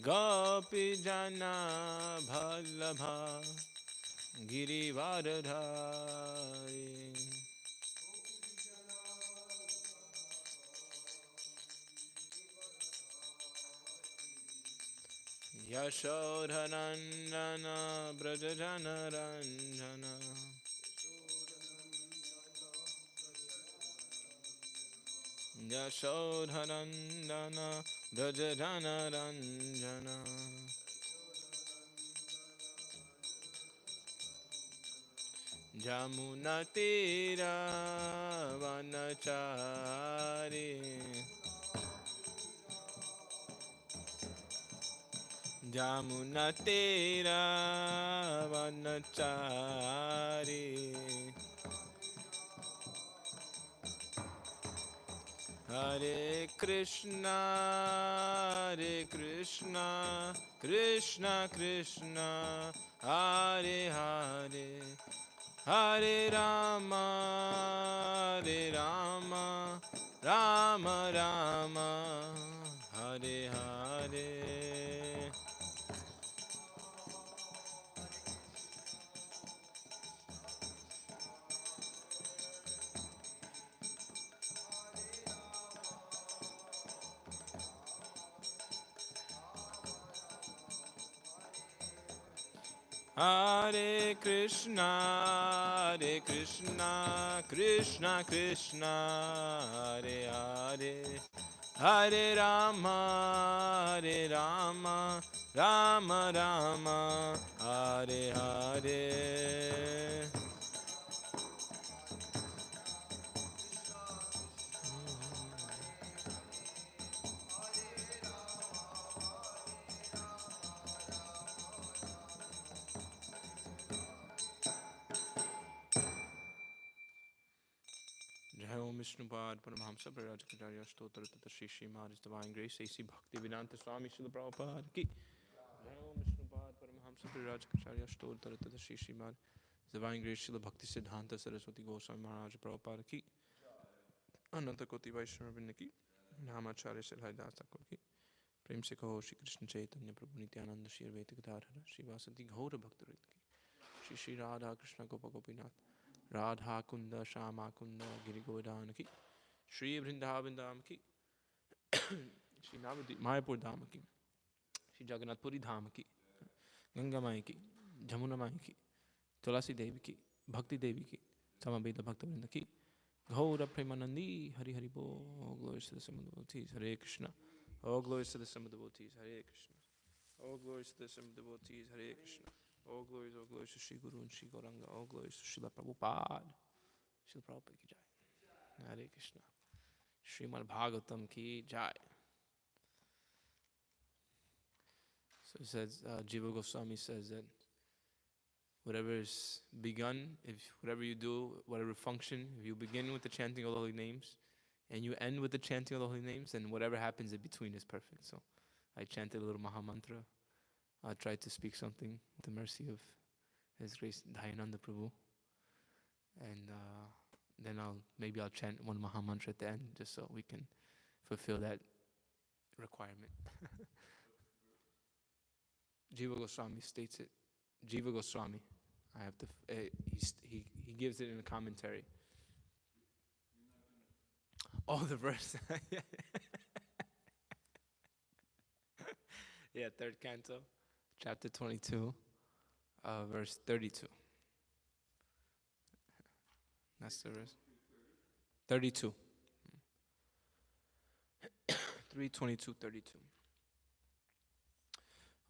Gopi Jana Bhallabha Girivaradhari Yashodhanandana Brajajana Ranjana Yashodhanandana Brajajana Ranjana Jamunatira Vanachari Jamunatira Vanachari Hare Krishna, Krishna Krishna, Hare Hare, Hare Rama, Rama Rama, Hare Hare. Hare Krishna, Krishna Krishna, Hare Hare, Hare Rama, Rama Rama, Hare Hare. Jai Om Vishnupad Paramahamsa Prarajakarya Stotra Tata Shri Śrimad His Divine Grace A.C. Bhaktivedanta Swami Srila Prabhupada Ki Jai Om Vishnupad Paramahamsa Prarajakarya Stotra Tata Shri Śrimad His Divine Grace Srila Bhakti Siddhanta Saraswati Goswami Maharaj Prabhupada Ki Ananta Koti Vaishnava Vrinda Ki Namacharya Srila Thakur Ki Prem Se Kaho Shri Krishna Chaitanya Prabhu Nityananda Shri Advaita Gadadhara Shri Vasati Ghaura Bhaktarit Ki Shri Shri Radha Krishna Gopa Gopinath Radha Kunda Shama Kunda Giri Govardhana Ki Shri Vrindavan Dham Ki Shri Navadvip Mayapur Dham Ki Shri Jagannath Puri Dham Ki Ganga Mai Ki Jamuna Mai Ki Tulasi Devi Ki Bhakti Devi Ki Samaveda Bhakta Vrinda Ki Gaura Premanandi Hari Hari Bo. All glories to the Sum of the devotees. Hare Krishna. All glories to the Sum of the devotees. Hare Krishna. All glories to the Sum of the devotees. Hare Krishna. All glories to Shri Guru and Shri Gauranga. All glories to Srila Prabhupada. Srila Prabhupada ki jai. Hare Krishna. Śrimad Bhāgavatam ki jai. So it says, Jiva Goswami says that whatever is begun, if whatever you do, whatever function, if you begin with the chanting of the holy names and you end with the chanting of the holy names, then whatever happens in between is perfect. So I chanted a little Maha Mantra. I tried to speak something with the mercy of His Grace Dayananda Prabhu. And then maybe I'll chant one Maha Mantra at the end just so we can fulfill that requirement. Jiva Goswami states it. Jiva Goswami. I have to. He gives it in a commentary. Oh, the verse. Yeah, third canto, chapter 22, verse 32. That's the verse. 32. 3:22:32.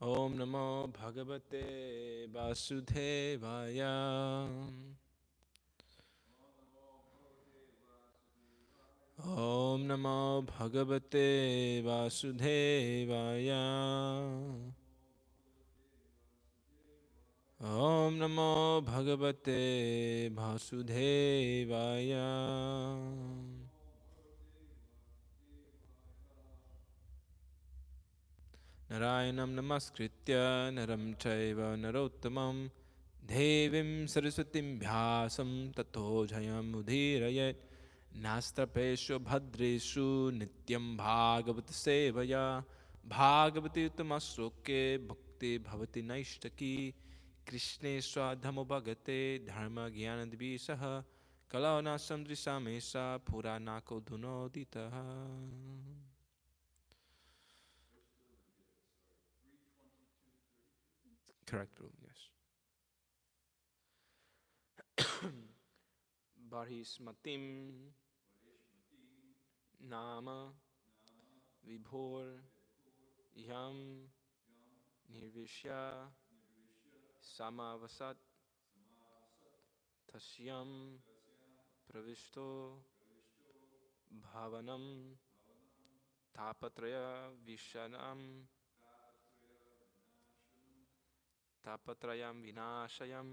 Om Namo Bhagavate Vasudevaya. Om Namo Bhagavate Vasudevaya. Om Namo Bhagavate Vasudevaya. Narayanam Namaskritya Naram Chaiva Narottamam Devim Saraswatim Vyasam Tato Jayam Udhirayet Nastrapeshu Bhadreshu Nityam Bhagavata Sevaya Bhāgavati Uttamasloke Bhakti Bhavati Naishtaki Krishne Swadhamo Bhagate Dharma Gyanadvi Saha Kalana Samdrisa Mesa Puranako Dunoditaha. Correct, Prabhu, yes. Barhismatim Nama Vibhor Yam Nirvishya Samavasat Tasyam Pravishto Bhavanam Tapatraya Vishanam Tapatrayam Vinashayam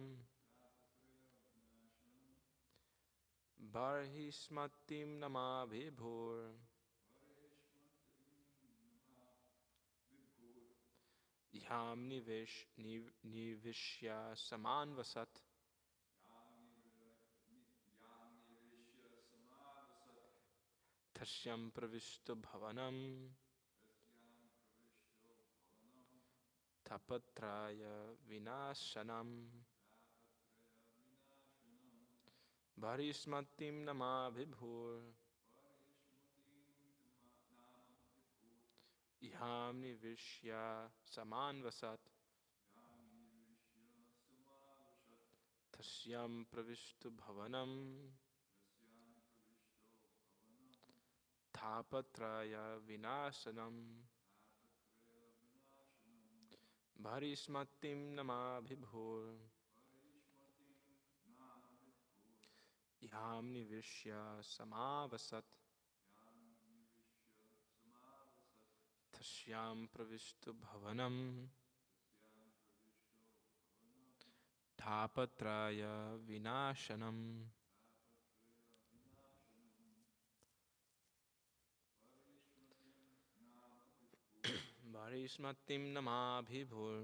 Barhismatim Nama Vibhor Yam Nivishya Samanvasat Tashyam Pravishto Bhavanam Tapatraya Vinashanam Bharismatim Nama Vibhur Yam Nivishya Samanvasat Tasyam Pravishto Bhavanam Tapatraya Vinasanam Bharismatim Nama Vibhur Yam Nivishya Samavasat Tashyam Pravishto Bhavanam Tapatraya Vinashanam. Bharismatim Nama Vibhur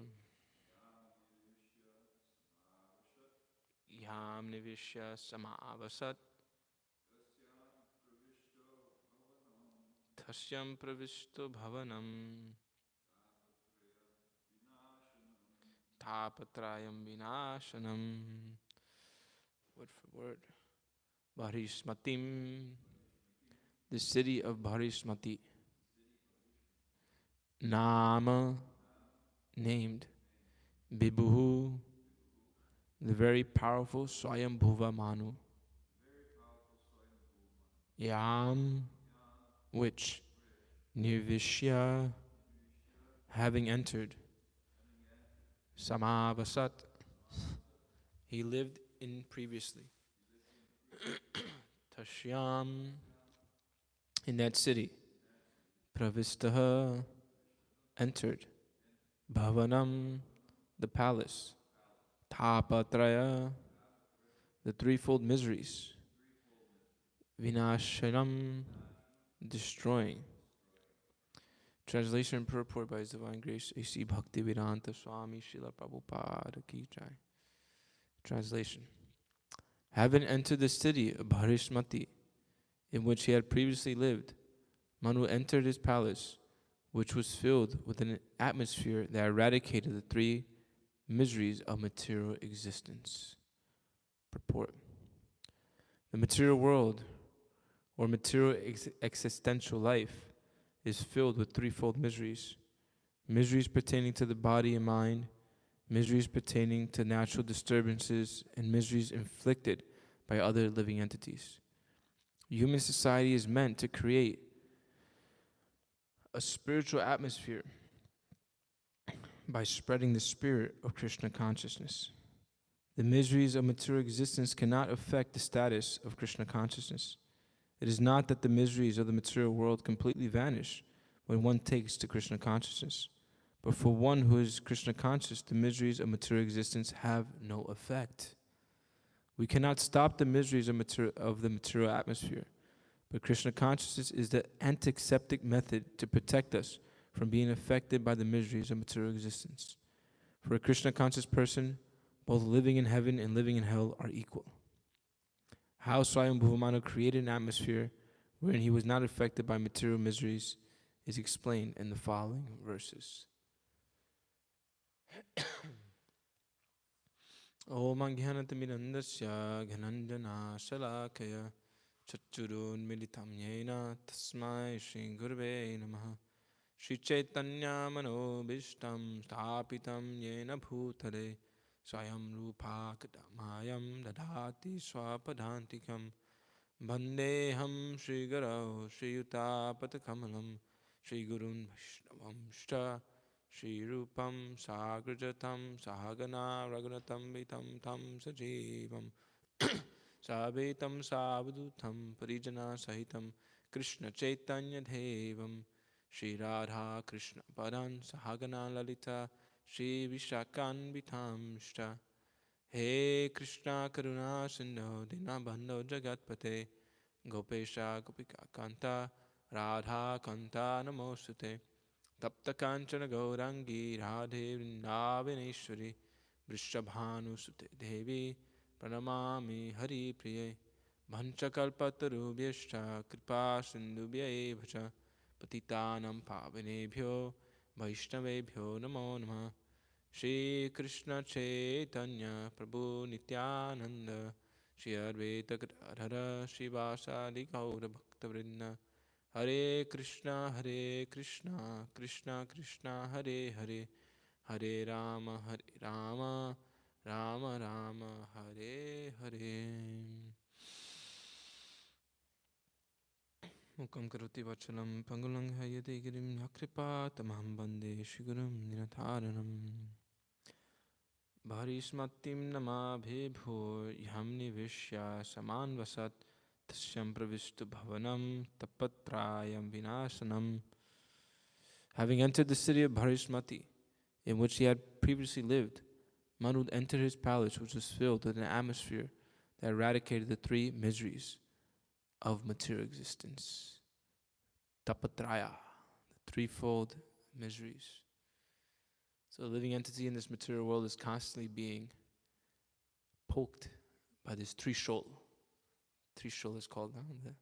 Yam Nivishya Samavasat Tasyam Pravishto Bhavanam Tapatrayam Vinashanam. Word for word. Bharismatim, the city of Bharismati. Nama, named. Vibhu, the very powerful Swayambhuva Manu. Yam, which. Nirvishya, having entered. Samavasat, he lived in previously. Tashyam, in that city. Pravistaha, entered. Bhavanam, the palace. Tapatraya, the threefold miseries. Vinashanam, destroying. Translation and purport by His Divine Grace A.C. Bhaktivedanta Swami Srila Prabhupada Ki Jai. Translation. Having entered the city of Bharismati, in which he had previously lived, Manu entered his palace, which was filled with an atmosphere that eradicated the three miseries of material existence. Purport. The material world, or material existential life, is filled with threefold miseries. Miseries pertaining to the body and mind, miseries pertaining to natural disturbances, and miseries inflicted by other living entities. Human society is meant to create a spiritual atmosphere by spreading the spirit of Krishna consciousness. The miseries of material existence cannot affect the status of Krishna consciousness. It is not that the miseries of the material world completely vanish when one takes to Krishna consciousness, but for one who is Krishna conscious, the miseries of material existence have no effect. We cannot stop the miseries of the material atmosphere, but Krishna consciousness is the antiseptic method to protect us from being affected by the miseries of material existence. For a Krishna conscious person, both living in heaven and living in hell are equal. How Swayambhuva Manu created an atmosphere wherein he was not affected by material miseries is explained in the following verses. Om Ajnanatimidandasya Ghananjana Shalakaya Chachurun Militam Yena Tasmai Shri Gurve Namaha Shri Chaitanya Manobishtam Stapitam Yena Bhutale Swayam Rupa Kadamayam Dadhati Swapadantikam Bandeham Shri Gurau Shri Yutapatakamalam Shri Gurun Vaishnavam Shta Shri Rupam Sagrajatam Sahagana Raghunatam Vitam Tam Sajivam Sabetam Savadutam Parijana Sahitam Krishna Chaitanya Devam Shri Radha Krishna Padan Sahagana Lalita Shri Vishakan Vitam Shta He Krishna Karuna Sindhu Dinabandho Jagatpate Gopesha Gopika Kanta Radha Kanta Namosute Tapta Kanchana Gaurangi Radhe Vrindavaneshwari Vrishabhanu Sute Devi Pranamami Hari Priye Bhanchakalpatarubhyashta Kripa Sindhubhya Bhaja Patitanam Pavanebhyo Vaishnavebhyo Namo Namah Shri Krishna Chaitanya Prabhu Nityananda Shri Advaita Gadadhara Shivasadi Gaura Bhaktavrinda Hare Krishna Krishna Krishna Hare Hare Hare Rama Rama Rama Hare Hare Mukam karoti vachalam pangulang hayate girim yakripa tamaham bande shigurum ninatharanam Bharismatim namabhe bho yamni vishya saman vasat tasyam pravistu bhavanam tapatrayam vinasanam. Having entered the city of Bharismati, in which he had previously lived, Manu entered his palace, which was filled with an atmosphere that eradicated the three miseries of material existence. Tapatraya, the threefold miseries. So the living entity in this material world is constantly being poked by this trishul. Trishul is called now, the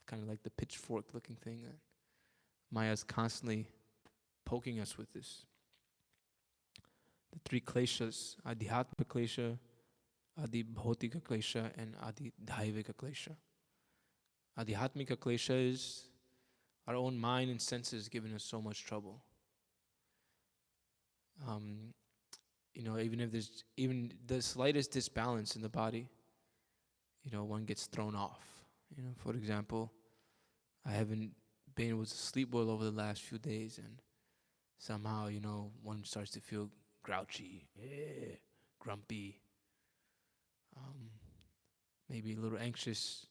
kind of like the pitchfork looking thing that Maya is constantly poking us with this. The three kleshas, Adhyatma klesha, Adi Bhautika klesha, and Adi Dhaivika klesha. Adhyatmika klesha is our own mind and senses giving us so much trouble. Even if there's even the slightest disbalance in the body, one gets thrown off. For example, I haven't been able to sleep well over the last few days, and somehow, one starts to feel grouchy, grumpy, maybe a little anxious.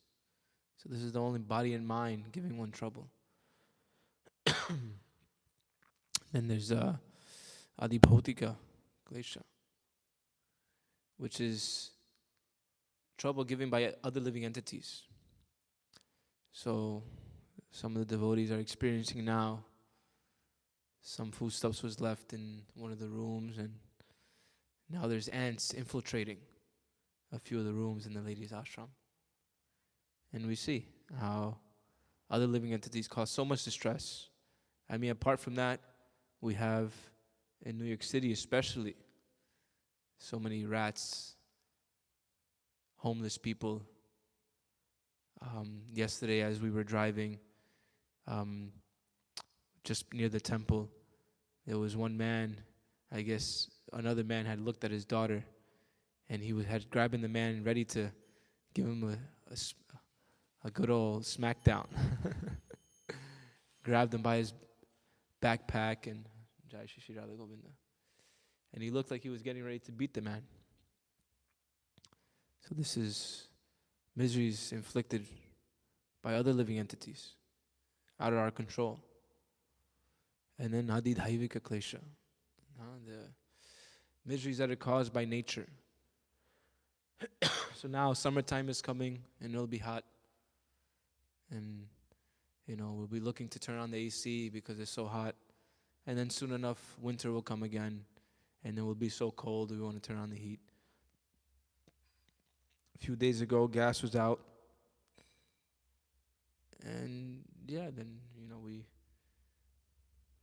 So this is the only body and mind giving one trouble. Then there's Adibhautika klesha, which is trouble given by other living entities. So some of the devotees are experiencing now. Some foodstuffs was left in one of the rooms, and now there's ants infiltrating a few of the rooms in the ladies' ashram. And we see how other living entities cause so much distress. I mean, apart from that, we have, in New York City especially, so many rats, homeless people. Yesterday, as we were driving just near the temple, there was one man, I guess another man had looked at his daughter, and he had grabbing the man ready to give him a good old smackdown. Grabbed him by his backpack and Jai Shri Radha Govinda. And he looked like he was getting ready to beat the man. So this is miseries inflicted by other living entities, out of our control. And then Adi Dhaivika Klesha, the miseries that are caused by nature. So now summertime is coming and it'll be hot. And, we'll be looking to turn on the AC because it's so hot. And then soon enough, winter will come again. And it will be so cold, we want to turn on the heat. A few days ago, gas was out. And then, we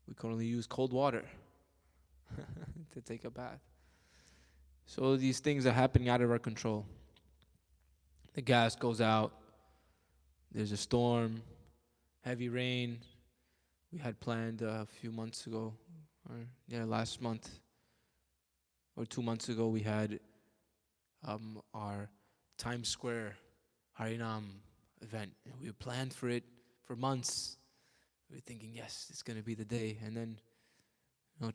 We can only use cold water to take a bath. So these things are happening out of our control. The gas goes out. There's a storm, heavy rain. We had planned a few months ago, last month or 2 months ago, we had our Times Square Harinam event. And we planned for it for months. We were thinking, yes, it's going to be the day. And then,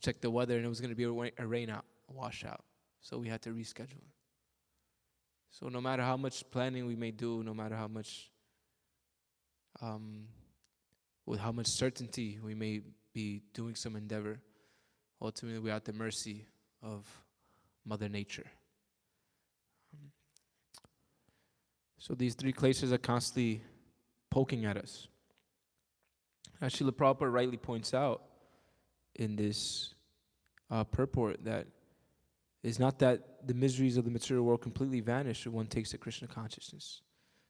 check the weather, and it was going to be a rain out, a washout. So we had to reschedule. So no matter how much planning we may do, no matter how much, with how much certainty we may be doing some endeavor, ultimately we're at the mercy of Mother Nature. So these three kleshas are constantly poking at us. As Srila Prabhupada rightly points out in this purport, that it's not that the miseries of the material world completely vanish when one takes the Krishna consciousness.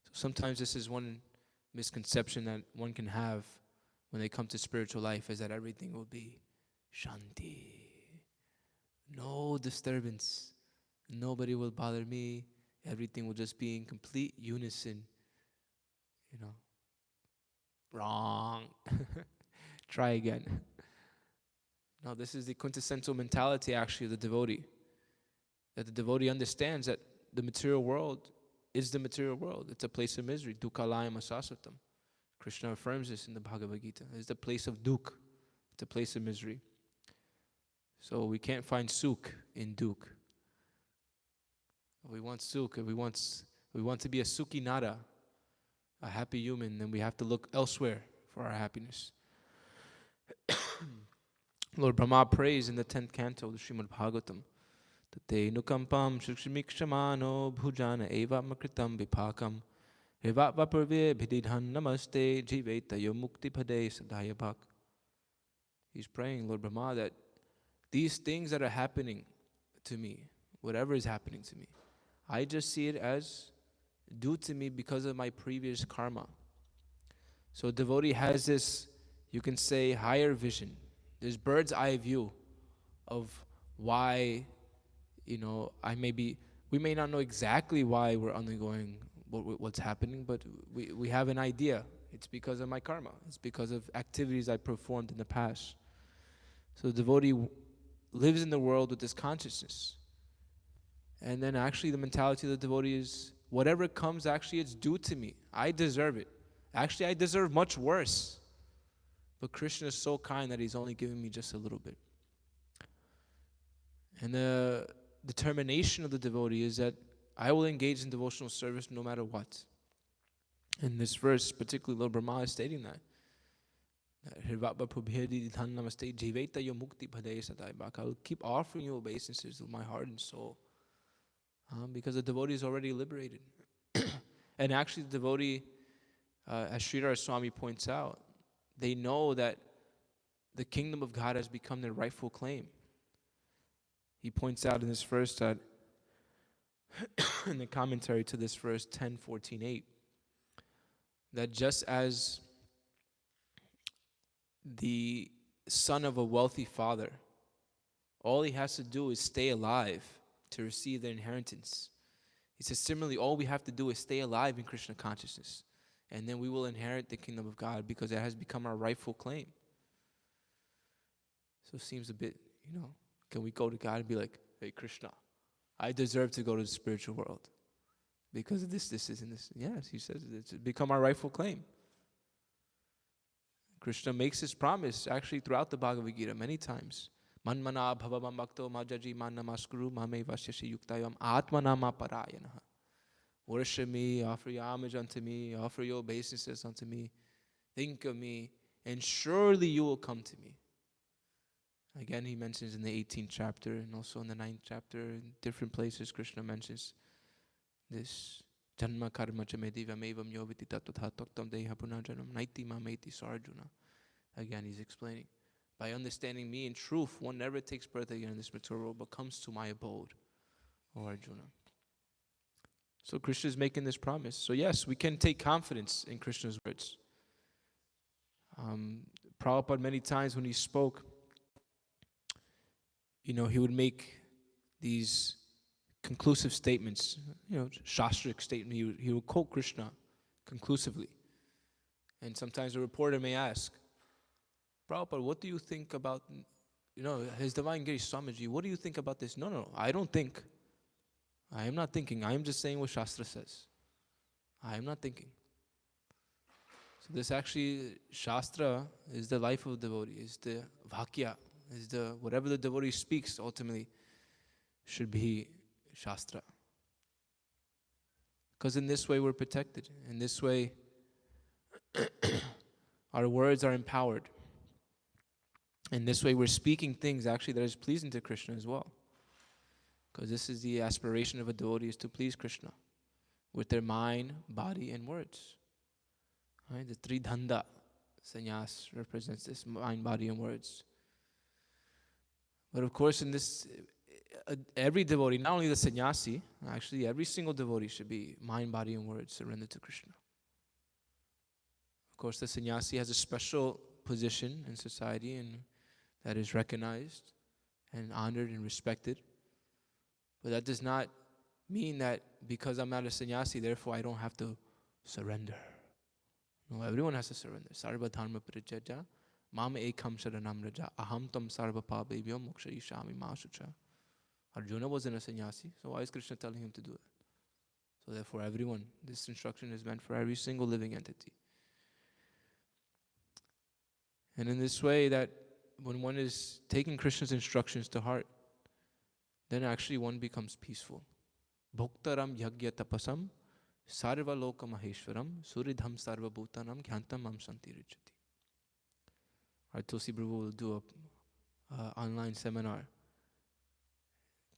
So sometimes this is one misconception that one can have when they come to spiritual life, is that everything will be shanti. No disturbance. Nobody will bother me. Everything will just be in complete unison. Wrong. Try again. No, this is the quintessential mentality actually of the devotee. That the devotee understands that the material world is the material world. It's a place of misery. Dukhalayam asasatam. Krishna affirms this in the Bhagavad Gita. It's the place of duk. It's a place of misery. So we can't find sukh in duk. If we want sukh, if we want to be a sukhi nara, a happy human, then we have to look elsewhere for our happiness. Lord Brahma prays in the 10th canto of the Śrimad Bhāgavatam, Tate nukampam shikshamikshamano bhujana eva makritam vipakam eva vaparve bhididhan namaste jivetayo mukti pade sadayabhak. He's praying, Lord Brahma, that these things that are happening to me, whatever is happening to me, I just see it as due to me because of my previous karma. So a devotee has this, you can say, higher vision. There's bird's eye view of why, we may not know exactly why we're undergoing what's happening, but we have an idea. It's because of my karma. It's because of activities I performed in the past. So the devotee lives in the world with this consciousness. And then actually the mentality of the devotee is, whatever comes, actually it's due to me. I deserve it. Actually, I deserve much worse. But Krishna is so kind that he's only giving me just a little bit. And the determination of the devotee is that I will engage in devotional service no matter what. In this verse, particularly Lord Brahma is stating that. I will keep offering you obeisances with my heart and soul. Because the devotee is already liberated. And actually the devotee, as Sridhar Swami points out, they know that the kingdom of God has become their rightful claim. He points out in this verse that, in the commentary to this verse 10:14:8, that just as the son of a wealthy father, all he has to do is stay alive to receive the inheritance. He says, similarly, all we have to do is stay alive in Krishna consciousness, and then we will inherit the kingdom of God because it has become our rightful claim. So it seems a bit, can we go to God and be like, hey, Krishna, I deserve to go to the spiritual world because of this, and this. Yes, he says it's become our rightful claim. Krishna makes his promise actually throughout the Bhagavad Gita many times. Manmana bhavavam bhakto majaji manamaskuru mame vasyashi yuktayam atmanama parayanaha. Worship me, offer your homage unto me, offer your obeisances unto me, think of me, and surely you will come to me. Again, he mentions in the 18th chapter and also in the 9th chapter, in different places, Krishna mentions this. Janma karma chamedivam evam yoviti tattva taktam deha punajanam naiti mameti sarjuna. Again, he's explaining. By understanding me in truth, one never takes birth again in this material world, but comes to my abode, O Arjuna. So Krishna is making this promise. So yes, we can take confidence in Krishna's words. Prabhupada, many times when he spoke, he would make these conclusive statements, shastric statement. He would quote Krishna conclusively. And sometimes a reporter may ask, Prabhupada, what do you think about, His Divine Grace Swamiji, what do you think about this? No, I don't think. I am not thinking. I am just saying what Shastra says. I am not thinking. So this actually, Shastra is the life of a devotee, is the Vakya, is the, whatever the devotee speaks ultimately should be Shastra. Because in this way we're protected. In this way, our words are empowered. In this way we're speaking things actually that is pleasing to Krishna as well. Because this is the aspiration of a devotee, is to please Krishna with their mind, body, and words. Right? The Tridhanda sannyas represents this, mind, body, and words. But of course, in this, every devotee, not only the sannyasi, actually every single devotee should be mind, body, and words surrendered to Krishna. Of course, the sannyasi has a special position in society and that is recognized and honored and respected. But that does not mean that because I'm not a sannyasi, therefore I don't have to surrender. No, everyone has to surrender. Sarva dharma parityajya, mam ekam sharanam raja, aham tam sarva pabebhyo mokshayishami masucha. Arjuna wasn't a sannyasi, so why is Krishna telling him to do it? So therefore everyone, this instruction is meant for every single living entity. And in this way, that when one is taking Krishna's instructions to heart, then actually one becomes peaceful. Bhoktaram yagya tapasam sarva loka maheshwaram suridham sarva bhutanam gyantam mam santiricchati. Our Tulsi Prabhu will do a online seminar.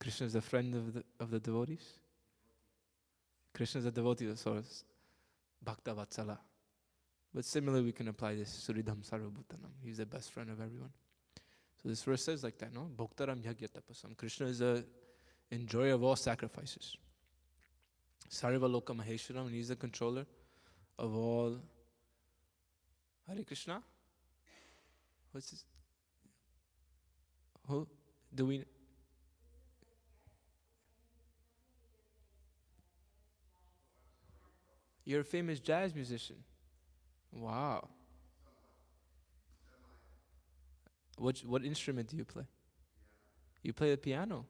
Krishna is the friend of the devotees. Krishna is a devotee of sorts. Bhakta Vatsala. But similarly, we can apply this Suridham Sarva Bhutanam. He's the best friend of everyone. So this verse says like that, no? Bhoktaram yagya tapasam. Krishna is the enjoyer of all sacrifices. Sarva loka maheshwaram, and he's the controller of all. Hare Krishna? What's this? Who do we? You're a famous jazz musician. Wow. What instrument do you play? You play the piano.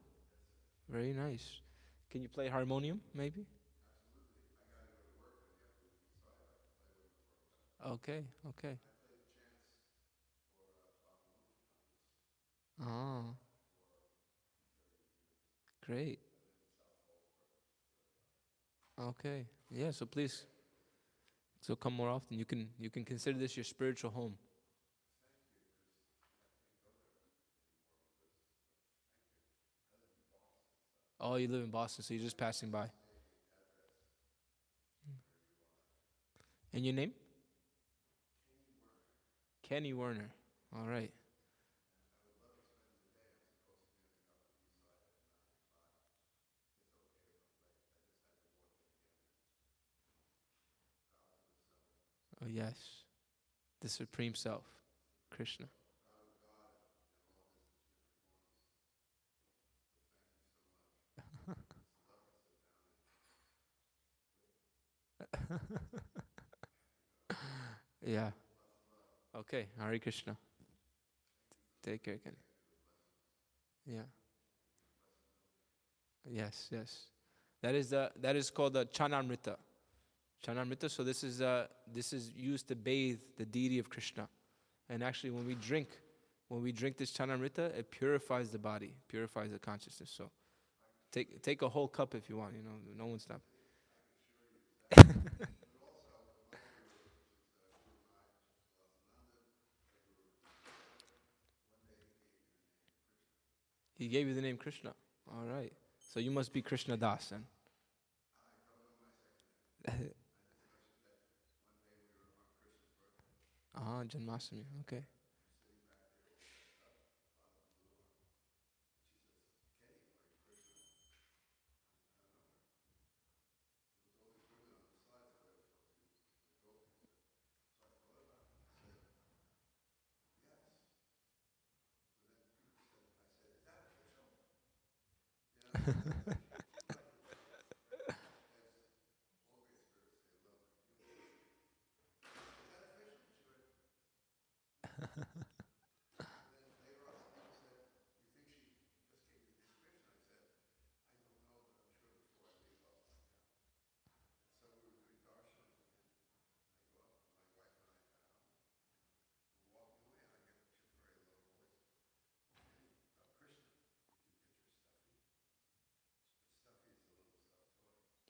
Very nice. Can you play harmonium, maybe? Okay. Oh, great. Okay. Yeah, so please. So come more often. You can consider this your spiritual home. Oh, you live in Boston, so you're just passing by. And your name? Kenny Werner. All right. Oh, yes. The Supreme Self, Krishna. Yeah. Okay. Hare Krishna. Take care, Kenny. Yeah. Yes. That is called the Chanamrita. Chanamrita. So this is used to bathe the deity of Krishna. And actually, when we drink this Chanamrita, it purifies the body, purifies the consciousness. So take a whole cup if you want. No one's stopping. He gave you the name Krishna. All right. So you must be Krishna Das then. Janmashtami. Okay.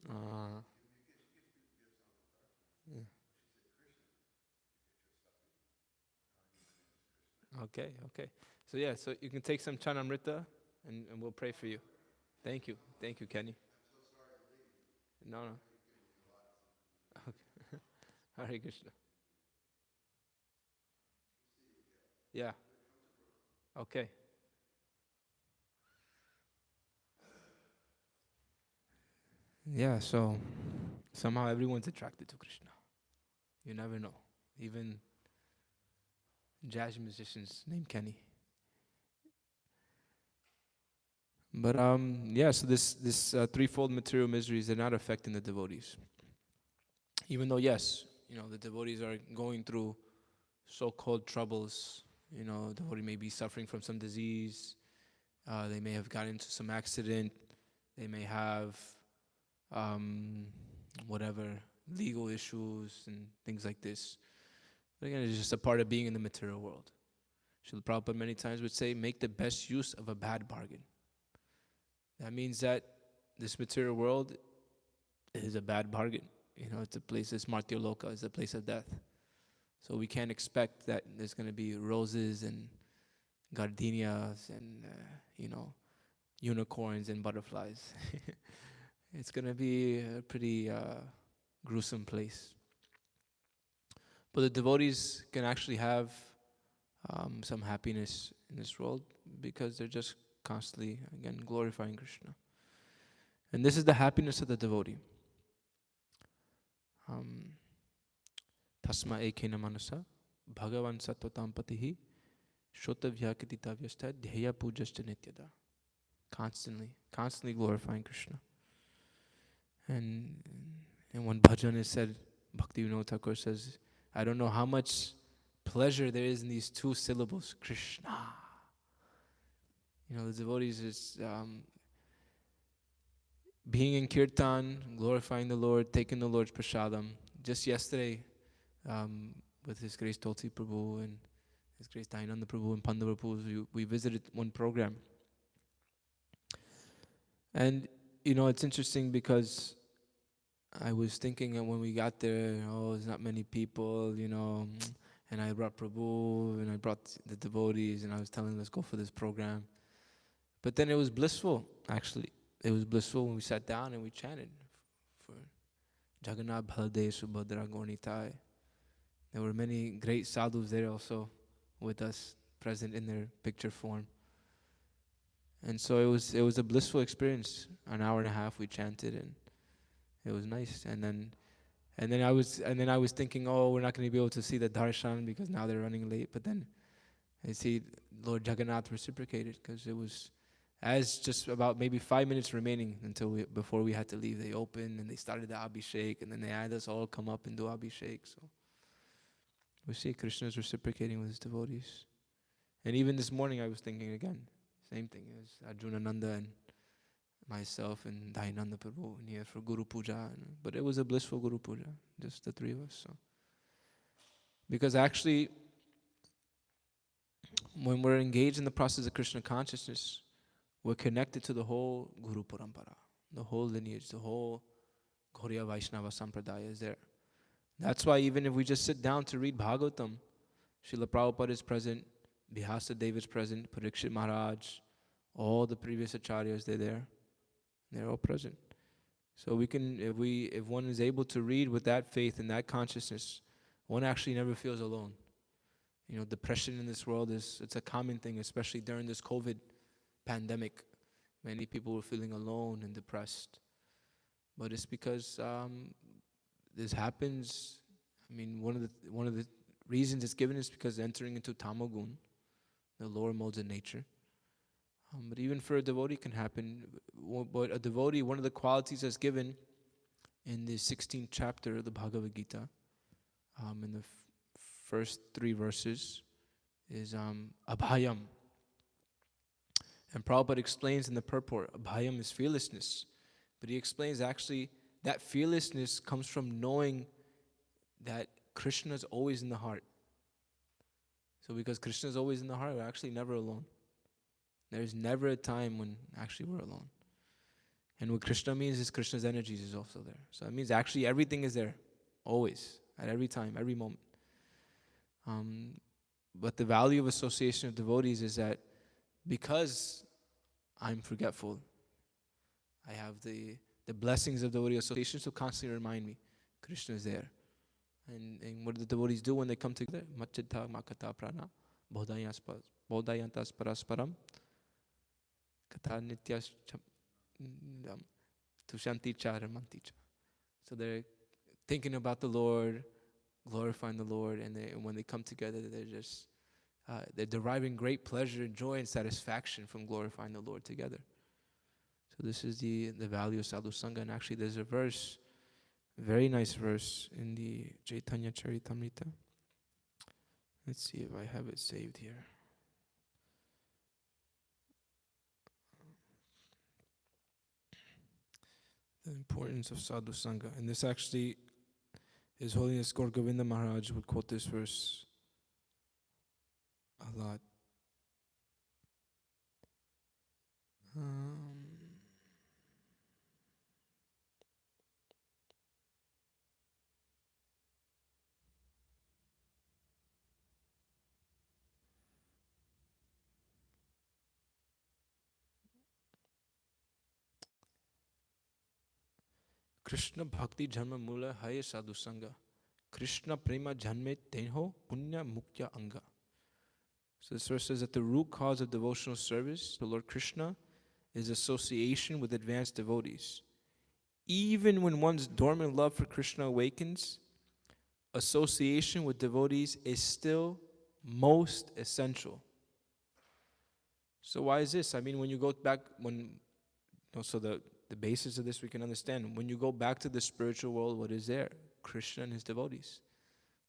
Uh, yeah. Okay, okay. So yeah, so you can take some chanamrita and we'll pray for you. Thank you. Thank you, Kenny. No, no. Okay. Hare Krishna. Yeah. Okay. Yeah, so somehow everyone's attracted to Krishna. You never know. Even jazz musicians named Kenny. But yeah, so this threefold material miseries, they're not affecting the devotees. Even though, yes, the devotees are going through so-called troubles. Devotee may be suffering from some disease. They may have gotten into some accident. They may have um, whatever legal issues and things like this. But again, it's just a part of being in the material world. Srila Prabhupada many times would say, make the best use of a bad bargain. That means that this material world is a bad bargain. It's a place, it's Martyoloka, it's a place of death. So we can't expect that there's going to be roses and gardenias and, unicorns and butterflies. It's going to be a pretty gruesome place. But the devotees can actually have some happiness in this world because they're just constantly, again, glorifying Krishna. And this is the happiness of the devotee. Tasma ekena manasa bhagavan sattvatam patihi shotavya kititavyastha dhyaya pujascha nityada. Constantly glorifying Krishna. And when bhajan is said, Bhakti Vinod Thakur says, I don't know how much pleasure there is in these two syllables, Krishna. The devotees is being in kirtan, glorifying the Lord, taking the Lord's prasadam. Just yesterday, with His Grace Tulsi Prabhu and His Grace Dayananda Prabhu and Pandava Prabhu, we visited one program. And, it's interesting because I was thinking that when we got there, there's not many people, and I brought Prabhu and I brought the devotees and I was telling them, let's go for this program. But then it was blissful, actually. It was blissful when we sat down and we chanted for Jagannath Baladev Subhadra Gaurnitai. There were many great sadhus there also with us, present in their picture form. And so it was a blissful experience. An hour and a half we chanted and it was nice. And then I was thinking, we're not going to be able to see the darshan because now they're running late. But then I see Lord Jagannath reciprocated because it was as just about maybe 5 minutes remaining before we had to leave. They opened and they started the Abhishek and then they had us all come up and do Abhishek. So we see Krishna's reciprocating with his devotees. And even this morning I was thinking again, same thing as Arjuna Nanda and myself and Dayananda Prabhu and here for Guru Puja. But it was a blissful Guru Puja, just the three of us. So. Because actually, when we're engaged in the process of Krishna consciousness, we're connected to the whole Guru Parampara, the whole lineage, the whole Gauriya Vaishnava Sampradaya is there. That's why even if we just sit down to read Bhāgavatam, Srila Prabhupada is present, Bhihasa Dev is present, Parikshit Maharaj, all the previous acharyas, they're there. They're all present. So we can, if one is able to read with that faith and that consciousness, one actually never feels alone. Depression in this world it's a common thing, especially during this COVID pandemic. Many people were feeling alone and depressed. But it's because this happens. One of the reasons it's given is because entering into tamagun, the lower modes of nature, But even for a devotee can happen. But a devotee, one of the qualities that's given in the 16th chapter of the Bhagavad Gita, in the first 3 verses, is abhayam. And Prabhupada explains in the purport, abhayam is fearlessness. But he explains actually that fearlessness comes from knowing that Krishna is always in the heart. So because Krishna is always in the heart, we're actually never alone. There's never a time when actually we're alone. And what Krishna means is Krishna's energies is also there. So it means actually everything is there, always, at every time, every moment. But the value of association of devotees is that because I'm forgetful, I have the blessings of devotee association to constantly remind me Krishna is there. And what do the devotees do when they come together? Machitta makata prana bodhayantas parasparam katha nityas tushanti cha ramanti cha. So they're thinking about the Lord, glorifying the Lord, and when they come together, they're deriving great pleasure, joy, and satisfaction from glorifying the Lord together. So this is the value of sadhu sangha. And actually, there's a verse, very nice verse in the Chaitanya Charitamrita. Let's see if I have it saved here. The importance of sadhu sangha. And this actually, His Holiness Gaur Govinda Maharaj would quote this verse a lot. Krishna Bhakti Janma Mula Hai Sadhu Sangha. Krishna Prema Janme Tenho Punya Muktya Anga. So this verse says that the root cause of devotional service to Lord Krishna is association with advanced devotees. Even when one's dormant love for Krishna awakens, association with devotees is still most essential. So why is this? I mean, when you go back, the basis of this we can understand. When you go back to the spiritual world, what is there? Krishna and his devotees.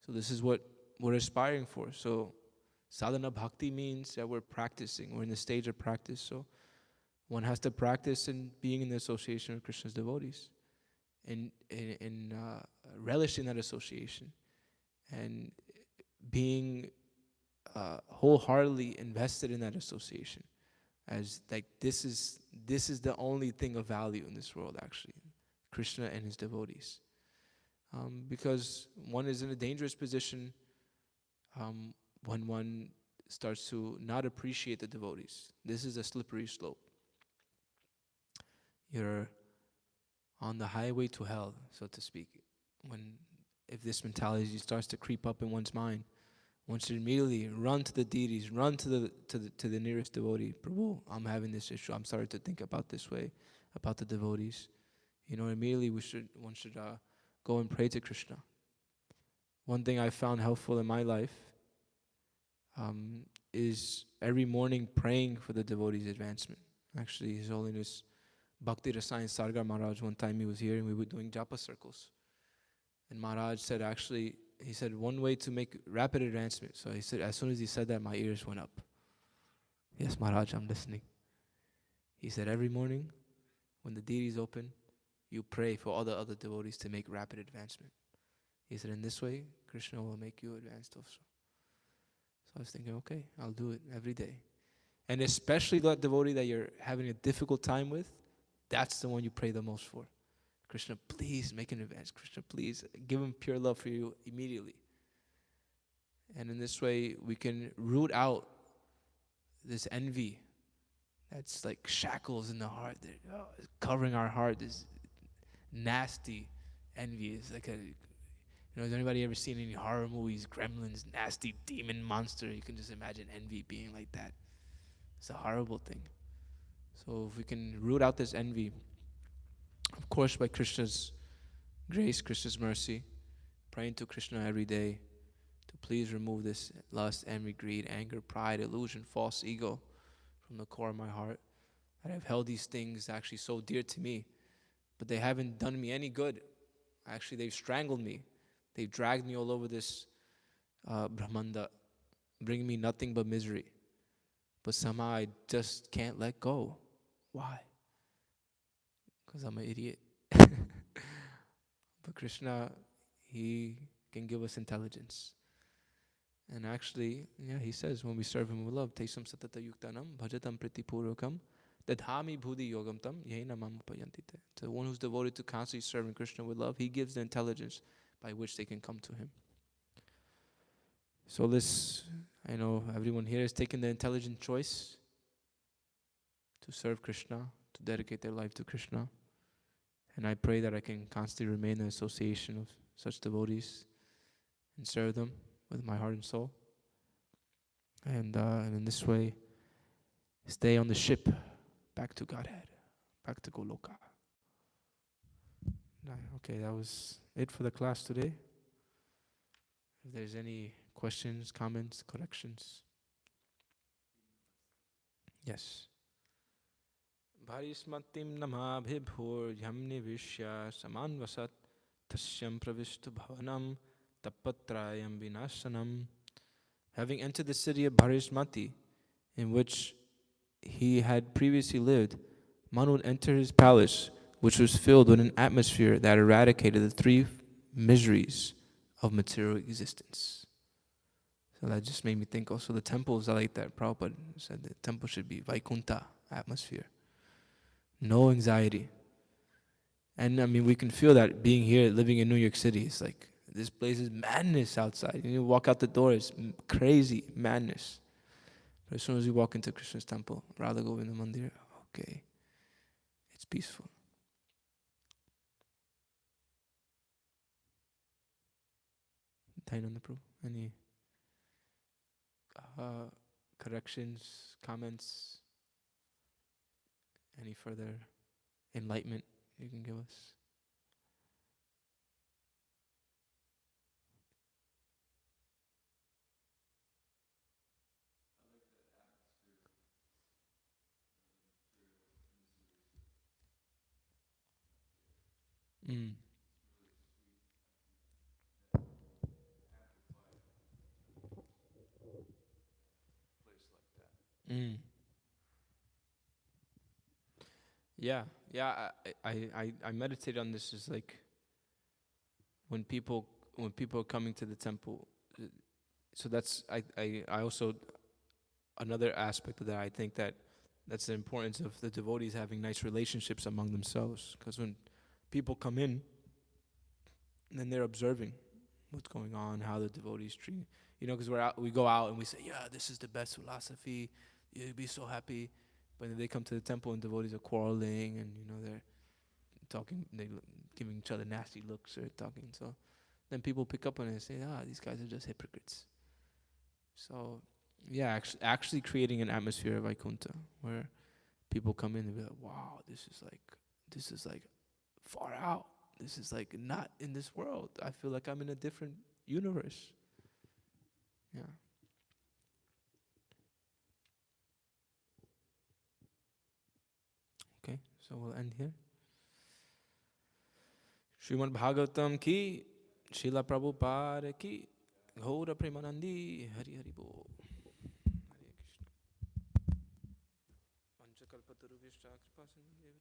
So this is what we're aspiring for. So sadhana bhakti means that we're practicing. We're in the stage of practice. So one has to practice in being in the association with Krishna's devotees and relishing that association and being wholeheartedly invested in that association. As like this is the only thing of value in this world, actually, Krishna and his devotees. Because one is in a dangerous position when one starts to not appreciate the devotees. This is a slippery slope. You're on the highway to hell, so to speak. If this mentality starts to creep up in one's mind, one should immediately run to the deities, run to the nearest devotee. Prabhu, I'm having this issue. I'm starting to think about this way, about the devotees. Immediately one should go and pray to Krishna. One thing I found helpful in my life is every morning praying for the devotees' advancement. Actually, His Holiness Bhakti Rasayan Sargar Maharaj, one time he was here and we were doing japa circles. And Maharaj said, he said, one way to make rapid advancement. So he said, as soon as he said that, my ears went up. Yes, Maharaj, I'm listening. He said, every morning, when the deities open, you pray for all the other devotees to make rapid advancement. He said, in this way, Krishna will make you advanced also. So I was thinking, okay, I'll do it every day. And especially that devotee that you're having a difficult time with, that's the one you pray the most for. Krishna, please make an advance. Krishna, please give him pure love for you immediately. And in this way, we can root out this envy that's like shackles in the heart, that is covering our heart. This nasty envy is like has anybody ever seen any horror movies? Gremlins, nasty demon monster. You can just imagine envy being like that. It's a horrible thing. So if we can root out this envy, of course, by Krishna's grace, Krishna's mercy, praying to Krishna every day to please remove this lust, envy, greed, anger, pride, illusion, false ego from the core of my heart that I've held these things actually so dear to me, but they haven't done me any good. Actually, they've strangled me. They've dragged me all over this Brahmanda, bringing me nothing but misery. But somehow I just can't let go. Why? Because I'm an idiot. But Krishna, He can give us intelligence. And actually, He says when we serve Him with love, Tesam satata yuktanam bhajatam pritipurukam dadhami bhudi yogam tam yena mamapayantite. So the one who's devoted to constantly serving Krishna with love, He gives the intelligence by which they can come to Him. So I know everyone here has taken the intelligent choice to serve Krishna, to dedicate their life to Krishna. And I pray that I can constantly remain in the association of such devotees and serve them with my heart and soul. And in this way, stay on the ship back to Godhead, back to Goloka. Okay, that was it for the class today. If there's any questions, comments, corrections. Yes. Bharismatim namabhibhur yamni vishya samanvasat tasyam pravishtu bhavanam tapatrayam vinasanam. Having entered the city of Bharismati, in which he had previously lived, Manu entered his palace, which was filled with an atmosphere that eradicated the three miseries of material existence. So that just made me think also the temples are like that. Prabhupada said the temple should be Vaikuntha atmosphere. No anxiety. And I mean, we can feel that being here, living in New York City. It's like, this place is madness outside. You walk out the door, it's crazy, madness. But as soon as you walk into Krishna's temple, Radha Govinda Mandir, okay, it's peaceful. Dainanda Prabhu, any corrections, comments, any further enlightenment you can give us? Mm. Mm. Yeah, I meditate on this. Is like when people are coming to the temple. So that's I also, another aspect of that. I think that's the importance of the devotees having nice relationships among themselves. Because when people come in, then they're observing what's going on, how the devotees treat. Because we go out and we say, yeah, this is the best philosophy. You'll be so happy. But then they come to the temple and devotees are quarreling, and they're talking, they giving each other nasty looks or talking. So then people pick up on it and say, these guys are just hypocrites. So yeah, actually creating an atmosphere of Vaikuntha where people come in and be like, wow, this is like far out. This is like not in this world. I feel like I'm in a different universe. Yeah. Okay, so we'll end here. Śrimad Bhāgavatam ki, Srila Prabhupada ki, Ghaura Premanandi, Hari Hari Bol. Hare Krishna. Panchakalpatarubhyascha kripa sindhubhya